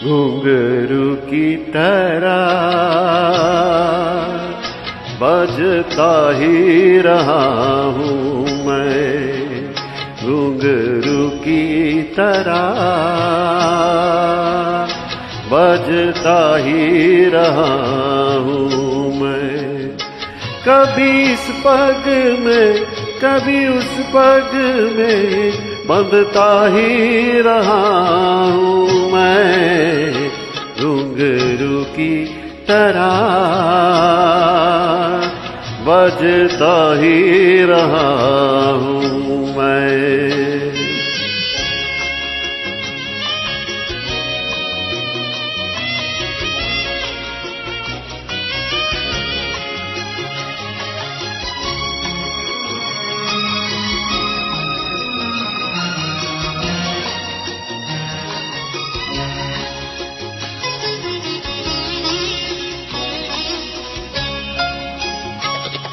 घुंघरू की तरह बजता ही रहा हूँ मैं, घुंघरू की तरह बजता ही रहा हूँ मैं। कभी इस पग में कभी उस पग में बंधता ही रहा हूँ मैं, घुंघरू की तरह बजता ही रहा हूँ मैं।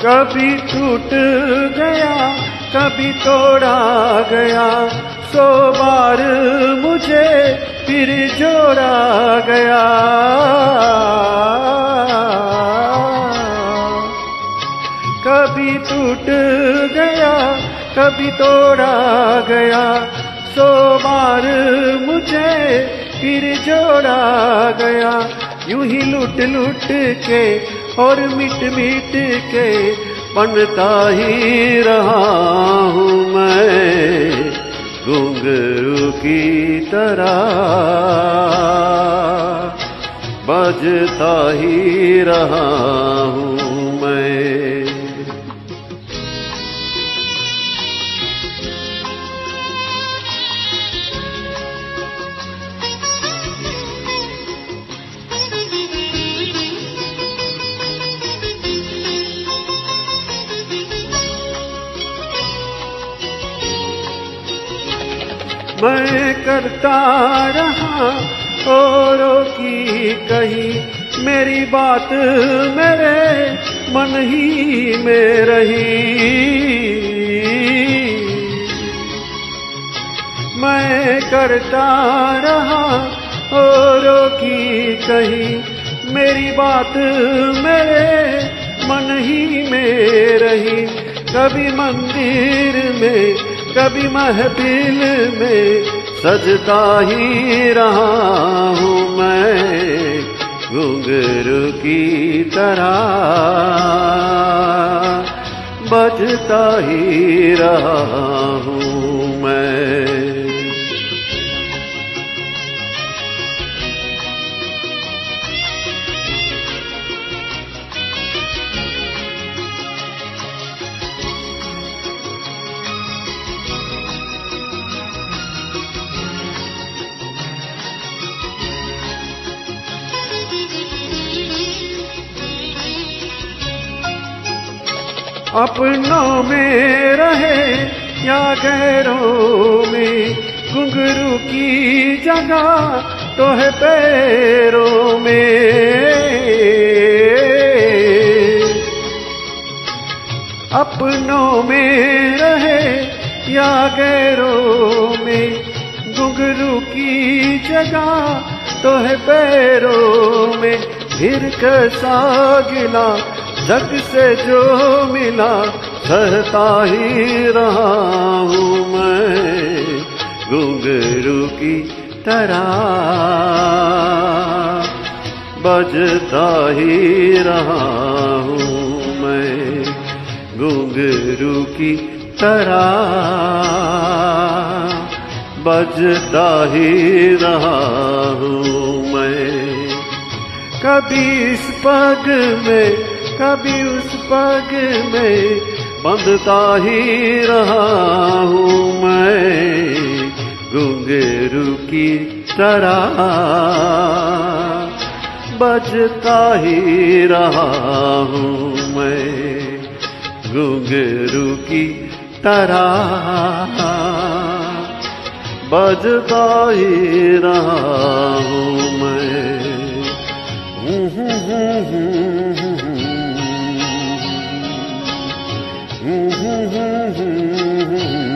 कभी टूट गया कभी तोड़ा गया, 100 बार मुझे फिर जोड़ा गया। कभी टूट गया कभी तोड़ा गया, 100 बार मुझे फिर जोड़ा गया। यूं ही लुट लुट के और मिट मिट के बनता ही रहा हूँ मैं, घुंघरू की तरह बजता ही रहा हूँ मैं। मैं करता रहा औरों की कही, मेरी बात मेरे मन ही में रही। मैं करता रहा औरों की कही, मेरी बात मेरे मन ही में रही। कभी मंदिर में कभी महफिल में सजता ही रहा हूँ मैं, घुंघरू की तरह बजता ही रहा हूँ मैं। अपनों में रहे या गैरों में, घुंघरू की जगह तो है पैरों में। अपनों में रहे या गैरों में, घुंघरू की जगह तो है पैरों में। फिर कैसा गिला जग से जो मिला, सहता ही रहा हूँ मैं, घुंघरू की तरह बजता ही रहा हूँ मैं, घुंघरू की तरह बजता ही रहा हूँ मैं। कभी इस पग में कभी उस पग में बंधता ही रहा हूँ मैं, घुंघरू की तरह बजता ही रहा हूँ मैं, घुंघरू की तरह बजता ही रहा हूँ मैं। Mm-hmm.